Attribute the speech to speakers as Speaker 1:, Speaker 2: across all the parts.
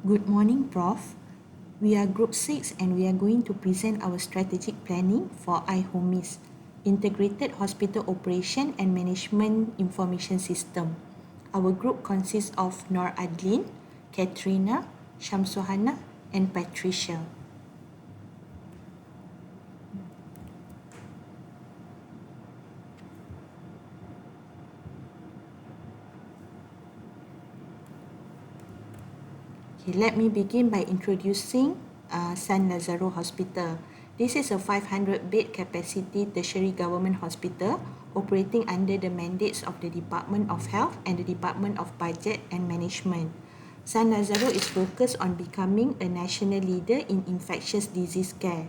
Speaker 1: Good morning, Prof. We are Group 6 and we are going to present our strategic planning for IHOMIS, Integrated Hospital Operation and Management Information System. Our group consists of Nor Adlin, Katrina, Shamsuhana, and Patricia. Okay, let me begin by introducing San Lazaro Hospital. This is a 500-bed capacity tertiary government hospital operating under the mandates of the Department of Health and the Department of Budget and Management. San Lazaro is focused on becoming a national leader in infectious disease care.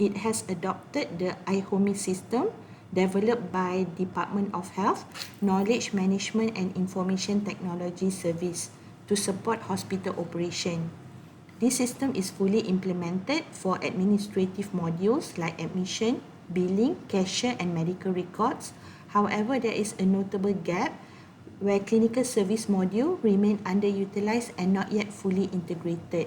Speaker 1: It has adopted the IHOMIS system developed by Department of Health, Knowledge Management and Information Technology Service to support hospital operation. This system is fully implemented for administrative modules like admission, billing, cashier, and medical records. However, there is a notable gap where clinical service module remain underutilized and not yet fully integrated.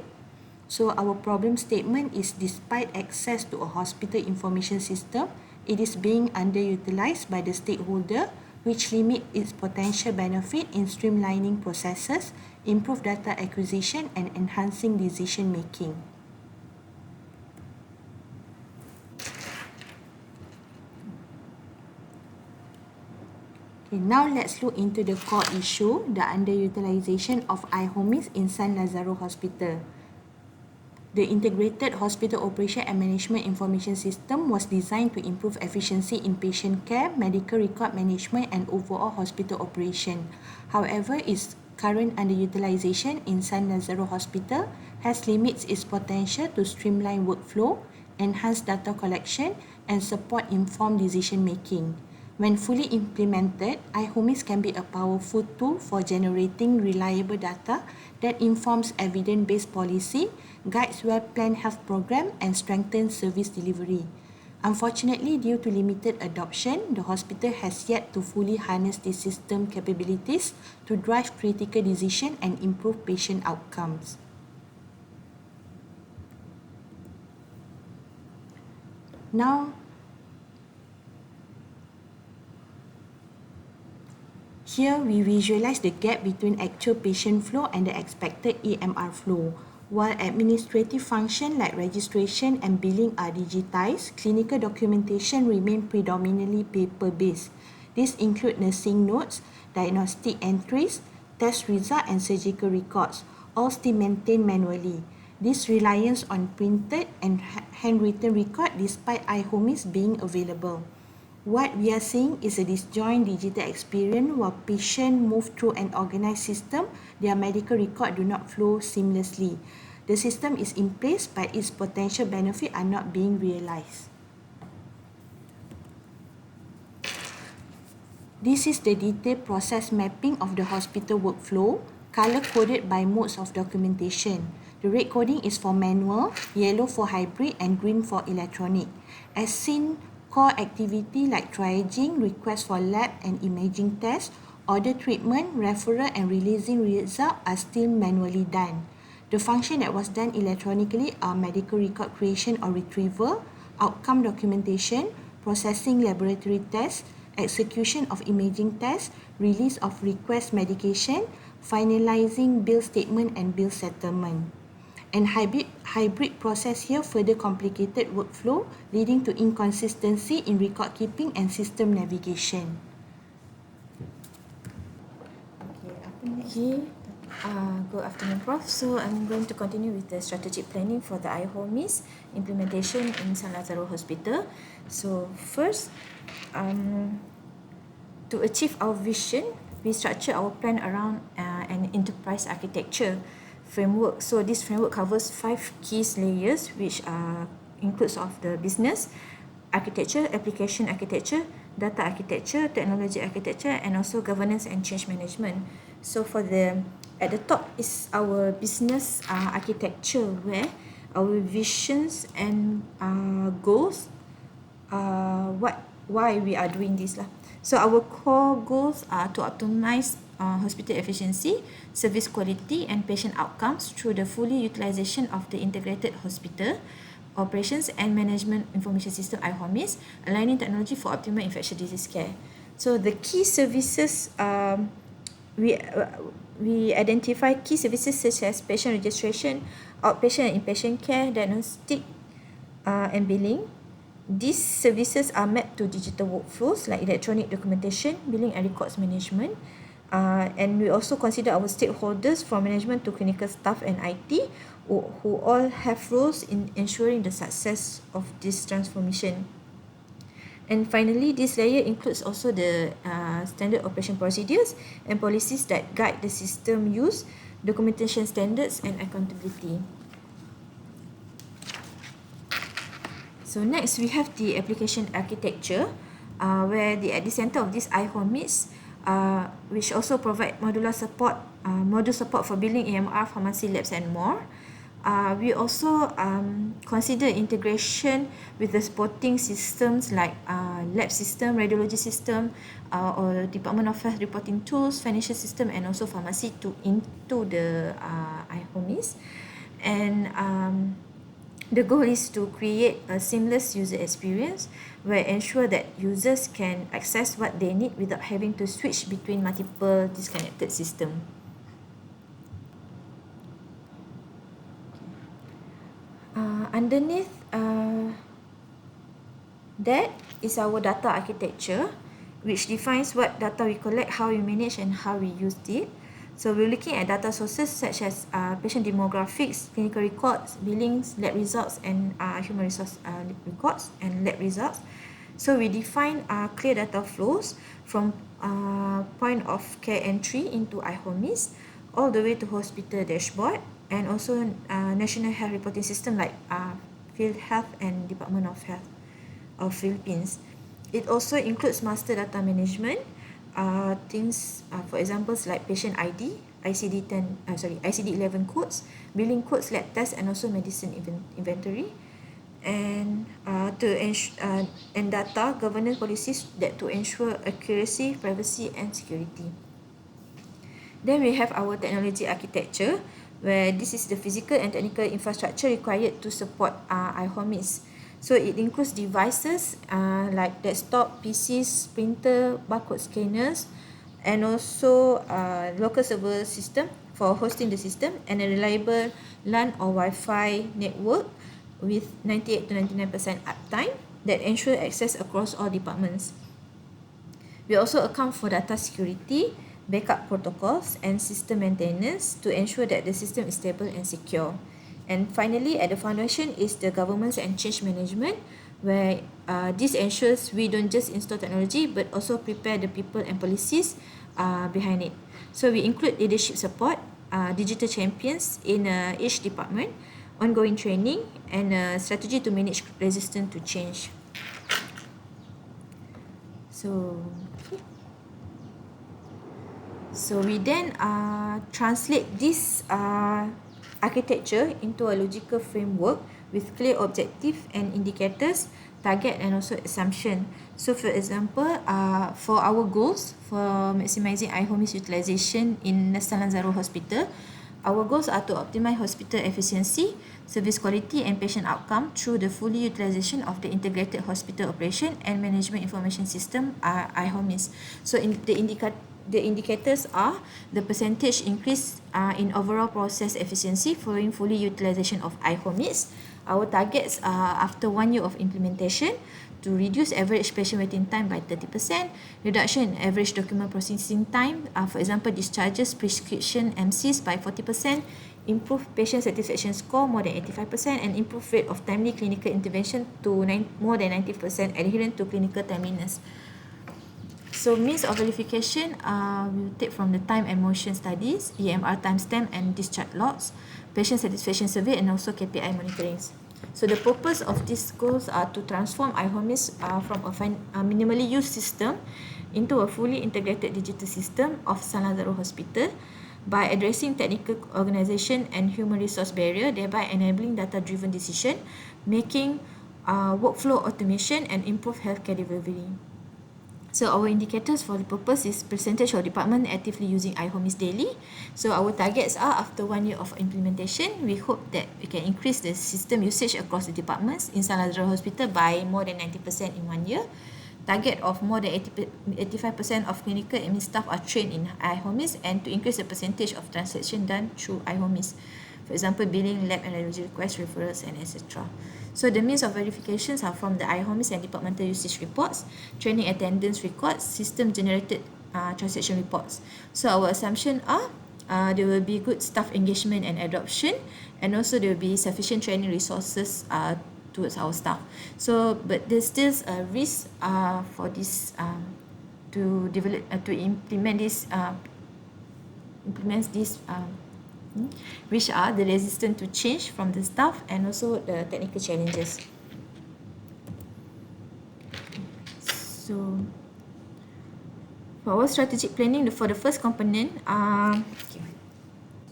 Speaker 1: So our problem statement is despite access to a hospital information system, it is being underutilized by the stakeholder, which limit its potential benefit in streamlining processes, improve data acquisition, and enhancing decision making. Okay, now let's look into the core issue, the underutilization of IHOMIS in San Lazaro Hospital. The Integrated Hospital Operation and Management Information System was designed to improve efficiency in patient care, medical record management, and overall hospital operation. However, its current underutilization in San Lazaro Hospital has limits its potential to streamline workflow, enhance data collection, and support informed decision making. When fully implemented, IHOMIS can be a powerful tool for generating reliable data that informs evidence-based policy, guides well-planned health program, and strengthens service delivery. Unfortunately, due to limited adoption, the hospital has yet to fully harness this system capabilities to drive critical decision and improve patient outcomes. Now, here we visualize the gap between actual patient flow and the expected EMR flow. While administrative functions like registration and billing are digitized, clinical documentation remain predominantly paper-based. These include nursing notes, diagnostic entries, test results, and surgical records, all still maintained manually. This reliance on printed and handwritten record despite IHOMIS being available. What we are seeing is a disjoint digital experience while patients move through an organized system, their medical record do not flow seamlessly. The system is in place but its potential benefits are not being realized. This is the detailed process mapping of the hospital workflow, color-coded by modes of documentation. The red coding is for manual, yellow for hybrid, and green for electronic. As seen, core activity like triaging, request for lab and imaging tests, order treatment, referral, and releasing result are still manually done. The function that was done electronically are medical record creation or retrieval, outcome documentation, processing laboratory tests, execution of imaging tests, release of request medication, finalizing bill statement and bill settlement. And hybrid process here further complicated workflow, leading to inconsistency in record keeping and system navigation.
Speaker 2: Okay, good afternoon, Prof. So I'm going to continue with the strategic planning for the IHOMIS implementation in San Lazaro Hospital. So first, to achieve our vision, we structure our plan around an enterprise architecture framework. So this framework covers 5 key layers, which includes of the business architecture, application architecture, data architecture, technology architecture, and also governance and change management. So at the top is our business architecture, where our visions and goals, why we are doing this lah. So our core goals are to optimize hospital efficiency, service quality, and patient outcomes through the fully utilization of the integrated hospital operations and management information system IHOMIS, aligning technology for optimal infectious disease care. So the key services, we identify key services such as patient registration, outpatient and inpatient care, diagnostic, and billing. These services are mapped to digital workflows like electronic documentation, billing and records management. And we also consider our stakeholders from management to clinical staff and IT who all have roles in ensuring the success of this transformation. And finally, this layer includes also the standard operation procedures and policies that guide the system use, documentation standards, and accountability. So next, we have the application architecture, where at the center of this IHOMIS, which also provide module support for billing, EMR, pharmacy, labs, and more. We also consider integration with the supporting systems like lab system, radiology system, or Department of Health reporting tools, financial system, and also pharmacy into the IHOMIS. And the goal is to create a seamless user experience where ensure that users can access what they need without having to switch between multiple disconnected systems. Underneath that is our data architecture, which defines what data we collect, how we manage, and how we use it. So we're looking at data sources such as patient demographics, clinical records, billings, lab results, and human resource records and lab results. So we define clear data flows from point of care entry into IHOMIS all the way to hospital dashboard, and also national health reporting system like Field Health and Department of Health of Philippines. It also includes master data management, things for examples like patient ID, ICD-11 codes, billing codes, lab tests, and also medicine inventory, and and data governance policies that to ensure accuracy, privacy, and security. Then we have our technology architecture, where this is the physical and technical infrastructure required to support IHOMIS. So it includes devices like desktop, PCs, printer, barcode scanners, and also local server system for hosting the system, and a reliable LAN or Wi-Fi network with 98 to 99% uptime that ensure access across all departments. We also account for data security, backup protocols, and system maintenance to ensure that the system is stable and secure. And finally, at the foundation is the governance and change management, where this ensures we don't just install technology but also prepare the people and policies behind it. So we include leadership support, digital champions in each department, ongoing training, and strategy to manage resistance to change. So we then translate this architecture into a logical framework with clear objective and indicators, target, and also assumption. So for example, for our goals for maximizing IHOMIS utilization in Nestor Lanzaro Hospital, our goals are to optimize hospital efficiency, service quality, and patient outcome through the fully utilization of the integrated hospital operation and management information system IHOMIS. So the indicators are the percentage increase in overall process efficiency following fully utilization of IHOMIS. Our targets are after 1 year of implementation to reduce average patient waiting time by 30%, reduction in average document processing time, for example, discharges, prescription, MCs by 40%, improve patient satisfaction score more than 85%, and improve rate of timely clinical intervention to more than 90%, adherent to clinical timeliness. So means of verification we'll take from the time and motion studies, EMR timestamp and discharge logs, patient satisfaction survey, and also KPI monitoring. So the purpose of these goals are to transform IHOMIS from a minimally used system into a fully integrated digital system of San Lazaro Hospital by addressing technical organization and human resource barrier, thereby enabling data-driven decision making, workflow automation, and improve healthcare delivery. So our indicators for the purpose is percentage of department actively using IHOMIS daily. So our targets are after 1 year of implementation, we hope that we can increase the system usage across the departments in San Lazaro Hospital by more than 90% in 1 year. Target of more than 85% of clinical admin staff are trained in IHOMIS, and to increase the percentage of transaction done through IHOMIS. For example, billing, lab and radiology requests, referrals, and etc. So the means of verifications are from the IHOMIS and departmental usage reports, training attendance records, system generated transaction reports. So our assumption are there will be good staff engagement and adoption, and also there will be sufficient training resources towards our staff. So, but there's still a risk for this to develop to implement this which are the resistance to change from the staff and also the technical challenges. So for our strategic planning, for the first component,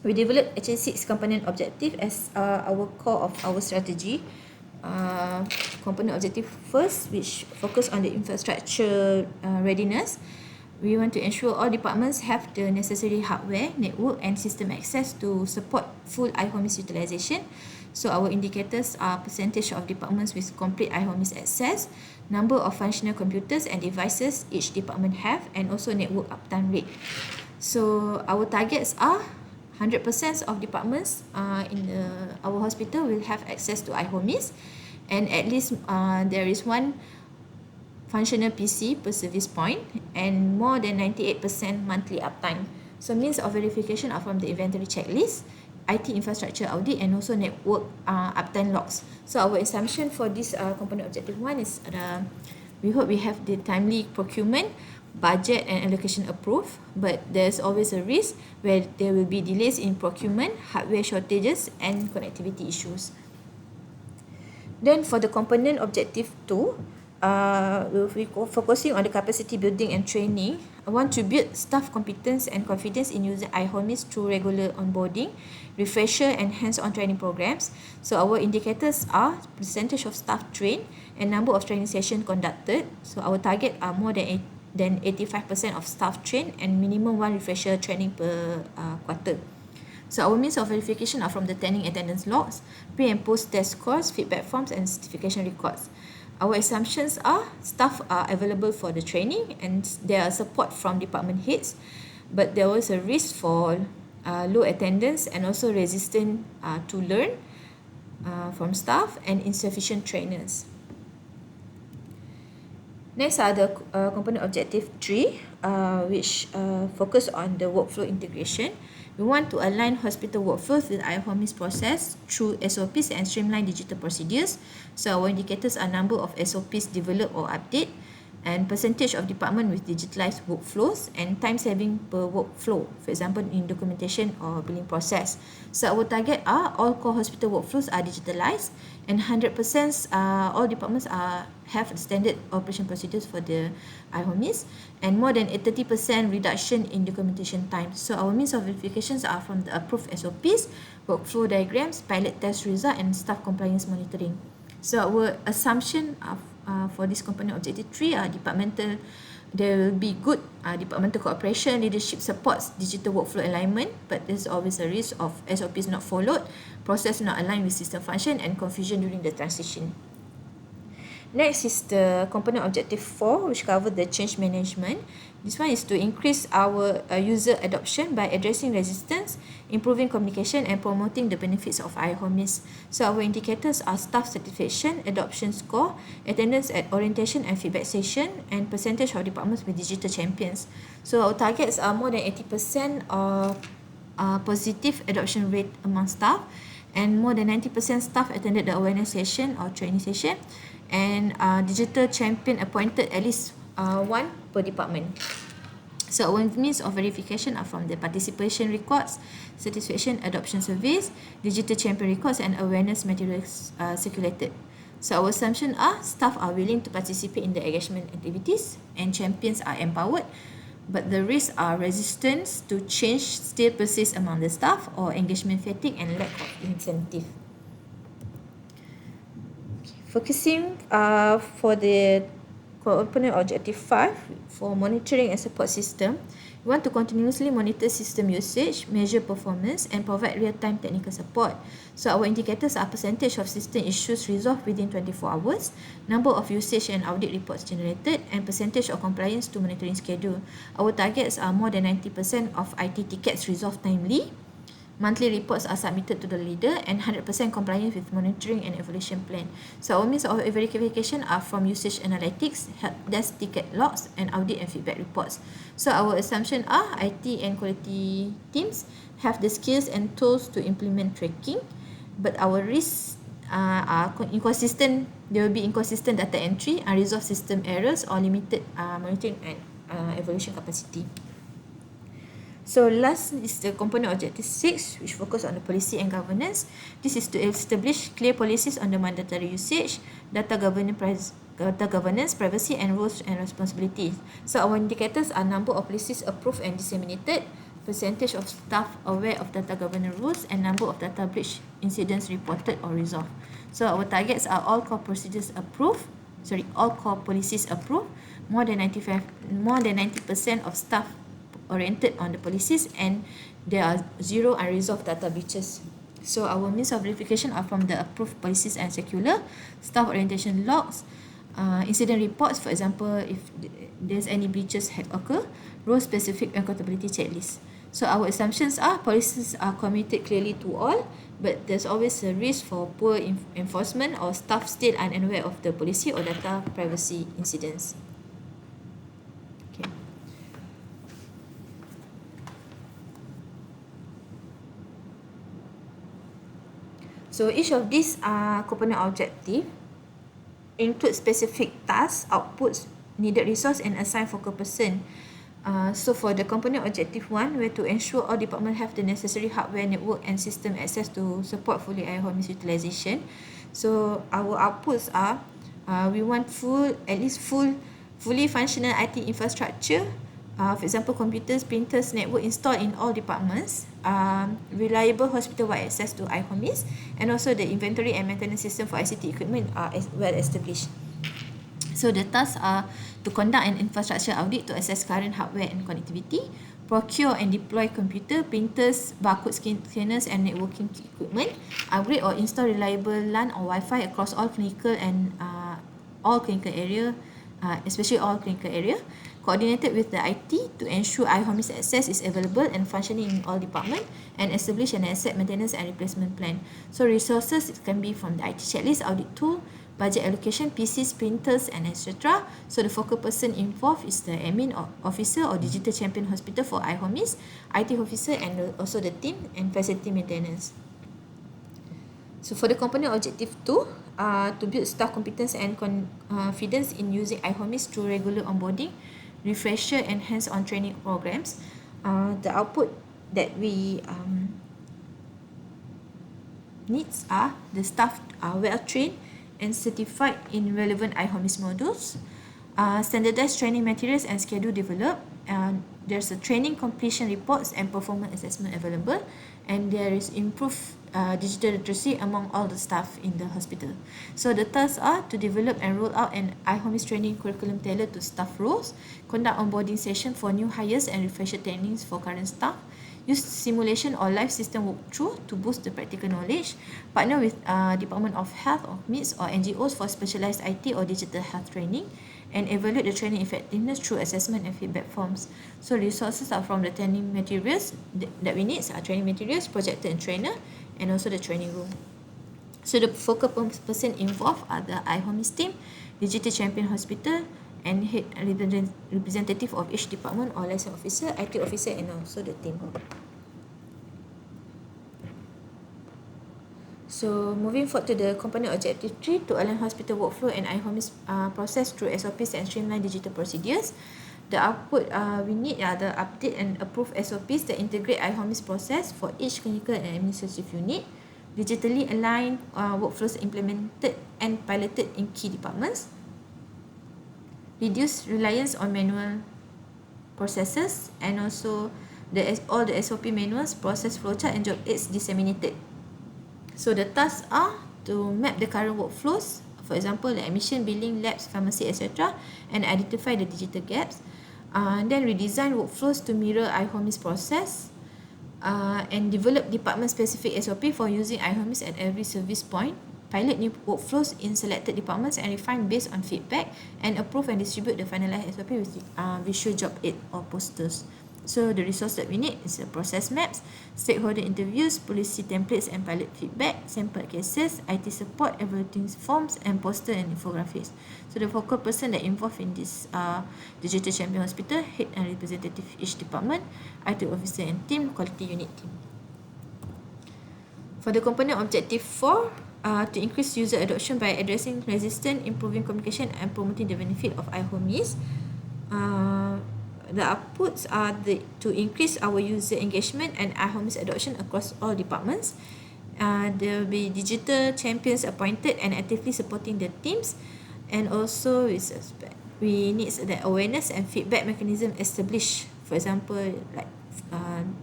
Speaker 2: we developed actually 6 component objective as our core of our strategy. Component objective first, which focus on the infrastructure readiness. We want to ensure all departments have the necessary hardware, network and system access to support full IHOMIS utilization. So our indicators are percentage of departments with complete IHOMIS access, number of functional computers and devices each department have, and also network uptime rate. So our targets are 100% of departments in our hospital will have access to IHOMIS, and at least there is one functional PC per service point, and more than 98% monthly uptime. So means of verification are from the inventory checklist, IT infrastructure audit, and also network uptime logs. So our assumption for this component objective 1 is we hope we have the timely procurement, budget and allocation approved, but there's always a risk where there will be delays in procurement, hardware shortages and connectivity issues. Then for the component objective 2, we'll be focusing on the capacity building and training. I want to build staff competence and confidence in using IHOMIS through regular onboarding, refresher and hands-on training programs. So our indicators are percentage of staff trained and number of training sessions conducted. So our target are more than 85% of staff trained and minimum 1 refresher training per quarter. So our means of verification are from the training attendance logs, pre and post test scores, feedback forms and certification records. Our assumptions are staff are available for the training and there are support from department heads, but there was a risk for low attendance and also resistance to learn from staff and insufficient trainers. Next are the component objective 3, which focus on the workflow integration. We want to align hospital workflows with IHOMIS process through SOPs and streamline digital procedures. So our indicators are number of SOPs developed or update, and percentage of department with digitalized workflows, and time saving per workflow, for example in documentation or billing process. So our target are all core hospital workflows are digitalized, and 100% all departments have standard operation procedures for the IHOMIS, and more than 30% reduction in documentation time. So our means of verifications are from the approved SOPs, workflow diagrams, pilot test result and staff compliance monitoring. So our assumption for this component objective 3 are departmental. There will be good departmental cooperation, leadership supports digital workflow alignment, but there's always a risk of SOPs not followed, process not aligned with system function, and confusion during the transition. Next is the component objective 4, which cover the change management. This one is to increase our user adoption by addressing resistance, improving communication and promoting the benefits of IHOMIS. So our indicators are staff satisfaction, adoption score, attendance at orientation and feedback session, and percentage of departments with digital champions. So our targets are more than 80% of positive adoption rate among staff, and more than 90% staff attended the awareness session or training session, and digital champion appointed at least 1 per department. So our means of verification are from the participation records, satisfaction adoption surveys, digital champion records and awareness materials circulated. So our assumption are staff are willing to participate in the engagement activities and champions are empowered, but the risks are resistance to change still persists among the staff, or engagement fatigue and lack of incentive. Focusing for the component objective 5 for monitoring and support system, we want to continuously monitor system usage, measure performance, and provide real-time technical support. So our indicators are percentage of system issues resolved within 24 hours, number of usage and audit reports generated, and percentage of compliance to monitoring schedule. Our targets are more than 90% of IT tickets resolved timely, monthly reports are submitted to the leader, and 100% compliance with monitoring and evaluation plan. So our means of verification are from usage analytics, help desk ticket logs, and audit and feedback reports. So our assumption are IT and quality teams have the skills and tools to implement tracking, but our risks are inconsistent. There will be inconsistent data entry, unresolved system errors, or limited monitoring and evaluation capacity. So last is the component objective 6, which focus on the policy and governance. This is to establish clear policies on the mandatory usage, data governance, privacy, and roles and responsibilities. So our indicators are number of policies approved and disseminated, percentage of staff aware of data governance rules, and number of data breach incidents reported or resolved. So our targets are all core policies approved, more than 90% of staff oriented on the policies, and there are 0 unresolved data breaches. So our means of verification are from the approved policies and circular, staff orientation logs, incident reports, for example, if there's any breaches had occurred, role specific accountability checklist. So our assumptions are policies are communicated clearly to all, but there's always a risk for poor enforcement or staff still unaware of the policy or data privacy incidents. So each of these component objective include specific tasks, outputs, needed resource, and assigned focal person. So for the component objective 1, we have to ensure all departments have the necessary hardware, network, and system access to support fully IHOMIS utilization. So our outputs are we want fully functional IT infrastructure. For example, computers, printers, network installed in all departments, reliable hospital-wide access to IHOMIS, and also the inventory and maintenance system for ICT equipment are well established. So the tasks are to conduct an infrastructure audit to assess current hardware and connectivity, procure and deploy computer, printers, barcode scanners, and networking equipment, upgrade or install reliable LAN or Wi-Fi across all clinical and all clinical area, especially all clinical area, coordinated with the IT to ensure IHOMIS access is available and functioning in all departments, and establish an asset maintenance and replacement plan. So resources can be from the IT checklist, audit tool, budget allocation, PCs, printers, and etc. So the focal person involved is the admin officer or digital champion hospital for IHOMIS, IT officer, and also the team and facility maintenance. So for the component objective 2, to build staff competence and confidence in using IHOMIS through regular onboarding, refresher, and hands-on training programs. The output that we needs are the staff are well trained and certified in relevant IHOMIS modules, standardized training materials and schedule developed, there's a training completion reports and performance assessment available, and there is improved digital literacy among all the staff in the hospital. So the tasks are to develop and roll out an IHOMIS training curriculum tailored to staff roles, conduct onboarding session for new hires and refresher trainings for current staff, use simulation or live system walkthrough to boost the practical knowledge, partner with Department of Health or MITS or NGOs for specialized IT or digital health training, and evaluate the training effectiveness through assessment and feedback forms. So resources are from the training materials that we need are training materials, projector and trainer, and also the training room. So the focal person involved are the IHOMIS team, digital champion hospital, and head representative of each department or license officer, IT officer, and also the team. So moving forward to the component objective 3, to align hospital workflow and IHOMIS process through SOPs and streamline digital procedures. The output we need are the update and approve SOPs that integrate IHOMIS process for each clinical and administrative unit, digitally aligned workflows implemented and piloted in key departments, reduce reliance on manual processes, and also all the SOP manuals, process flowchart, and job aids disseminated. So the tasks are to map the current workflows for example, the admission, billing, labs, pharmacy, etc., and identify the digital gaps. Then redesign workflows to mirror IHOMIS process, and develop department-specific SOP for using IHOMIS at every service point. Pilot new workflows in selected departments and refine based on feedback, and approve and distribute the finalized SOP with visual job aid or posters. So the resource that we need is the process maps, stakeholder interviews, policy templates and pilot feedback, sample cases, IT support, evaluating forms, and poster and infographics. So the focal person that involved in this digital champion hospital, head and representative each department, IT officer and team, quality unit team. For the component objective 4, to increase user adoption by addressing resistance, improving communication, and promoting the benefit of IHOMIS. The outputs are to increase our user engagement and IHOMIS adoption across all departments. There will be digital champions appointed and actively supporting the teams, and also we need the awareness and feedback mechanism established. For example, like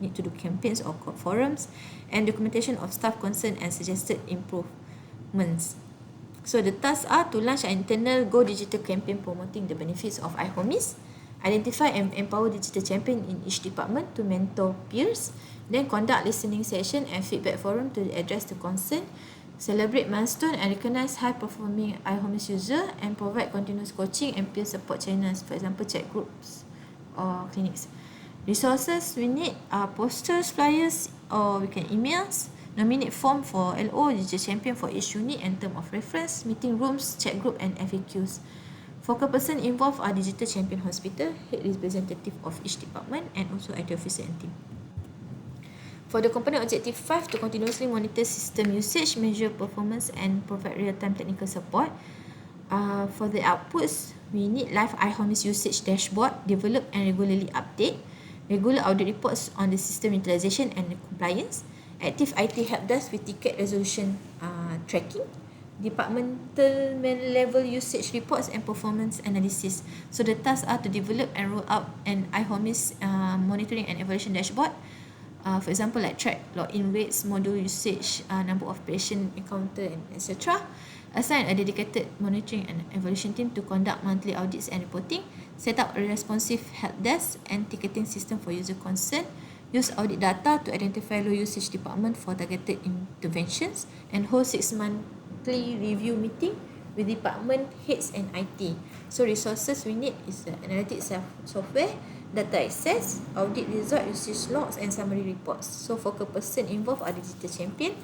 Speaker 2: need to do campaigns or forums, and documentation of staff concern and suggested improvements. So the tasks are to launch an internal Go Digital campaign promoting the benefits of IHOMIS, identify and empower digital champion in each department to mentor peers, then conduct listening session and feedback forum to address the concern, celebrate milestone and recognize high-performing IHOMIS user, and provide continuous coaching and peer support channels, for example, chat groups or clinics. Resources we need are posters, flyers, or we can emails, nominate form for LO, digital champion for each unit and term of reference, meeting rooms, chat group and FAQs. Focal person involved are digital champion hospital, head representative of each department, and also IT officer and team. For the component objective 5, to continuously monitor system usage, measure performance, and provide real-time technical support. For the outputs, we need live IHOMIS usage dashboard, develop and regularly update, regular audit reports on the system utilization and compliance, active IT help desk with ticket resolution tracking, departmental level usage reports and performance analysis. So the tasks are to develop and roll out an IHOMIS monitoring and evaluation dashboard. For example, like track login rates, module usage, number of patient encounter, and etc. Assign a dedicated monitoring and evaluation team to conduct monthly audits and reporting. Set up a responsive help desk and ticketing system for user concern. Use audit data to identify low usage department for targeted interventions, and hold 6 monthly review meeting with department heads and IT. So resources we need is analytics software, data access, audit result, usage logs, and summary reports. So focal person involved are digital champion,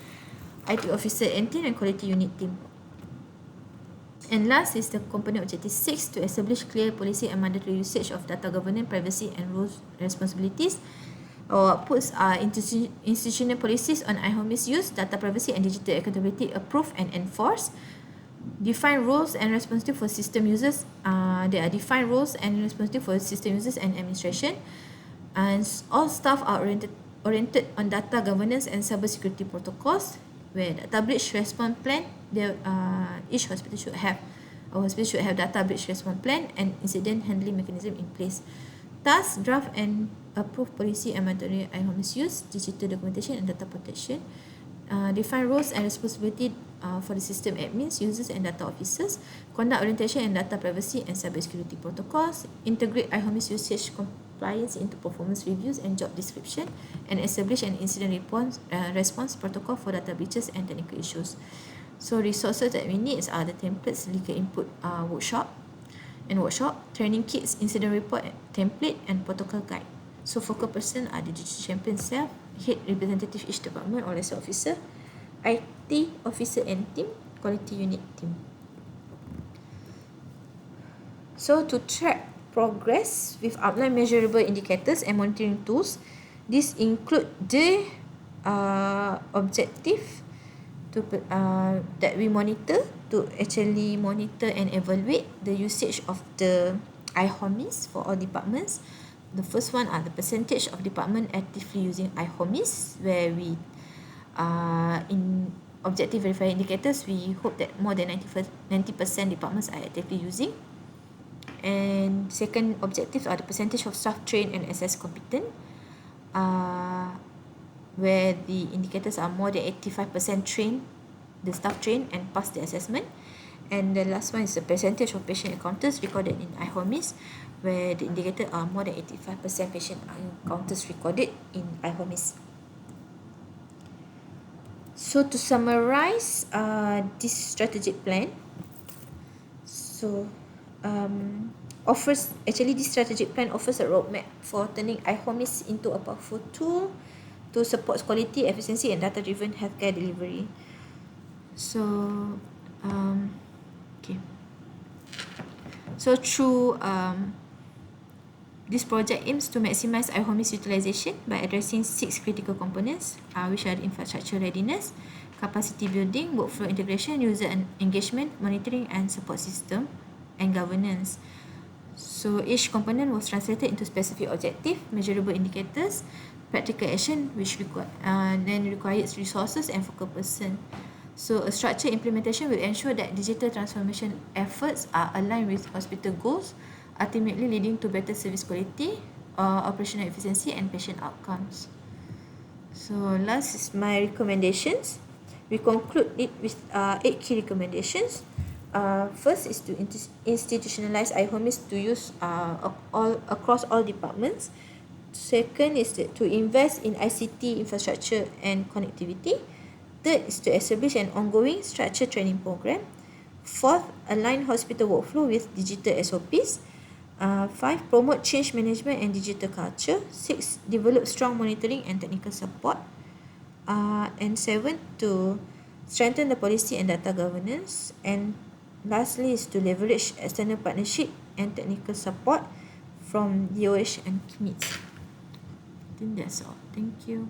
Speaker 2: IT officer and team, and quality unit team. And last is the component objective 6, to establish clear policy and mandatory usage of data governance, privacy, and roles responsibilities. Our outputs are institutional policies on IHOMIS use, data privacy, and digital accountability approved and enforced. Define roles and responsibility for system users. There are defined roles and responsibility for system users and administration. And all staff are oriented on data governance and cybersecurity protocols, where data breach response plan, each hospital should have. Our hospital should have data breach response plan and incident handling mechanism in place. Task, draft and approve policy and mandatory IHOMIS use, digital documentation and data protection. Define roles and responsibility for the system admins, users and data officers. Conduct orientation and data privacy and cybersecurity protocols. Integrate IHOMIS usage compliance into performance reviews and job description, and establish an incident response protocol for data breaches and technical issues. So resources that we need are the templates, legal input workshop, training kits, incident report template, and protocol guide. So focal person are the digital champion self, head representative each department or lesser officer, IT officer and team, quality unit team. So to track progress with outline measurable indicators and monitoring tools, these include the objective that we monitor, to actually monitor and evaluate the usage of the IHOMIS for all departments. The first one are the percentage of department actively using IHOMIS, where we in objective verified indicators, we hope that more than 90% departments are actively using. And second objectives are the percentage of staff trained and assessed competent, where the indicators are more than 85% trained, the staff trained and passed the assessment. And the last one is the percentage of patient encounters recorded in IHOMIS, where the indicator are more than 85% patient encounters recorded in IHOMIS. So to summarize this strategic plan, so this strategic plan offers a roadmap for turning IHOMIS into a powerful tool to support quality, efficiency, and data-driven healthcare delivery. So, okay. So through this project aims to maximize IHOMIS utilization by addressing 6 critical components, which are infrastructure readiness, capacity building, workflow integration, user engagement, monitoring and support system, and governance. So each component was translated into specific objective, measurable indicators, practical action, which then requires resources and focal person. So a structured implementation will ensure that digital transformation efforts are aligned with hospital goals, ultimately leading to better service quality, operational efficiency, and patient outcomes. So last is my recommendations. We conclude it with 8 key recommendations. First is to institutionalize IHOMIS to use across all departments. Second is to invest in ICT infrastructure and connectivity. Third is to establish an ongoing structured training program. Fourth, align hospital workflow with digital SOPs. 5, promote change management and digital culture. 6, develop strong monitoring and technical support. And 7, to strengthen the policy and data governance. And lastly is to leverage external partnership and technical support from DOH and IHOMIS. I think that's all. Thank you.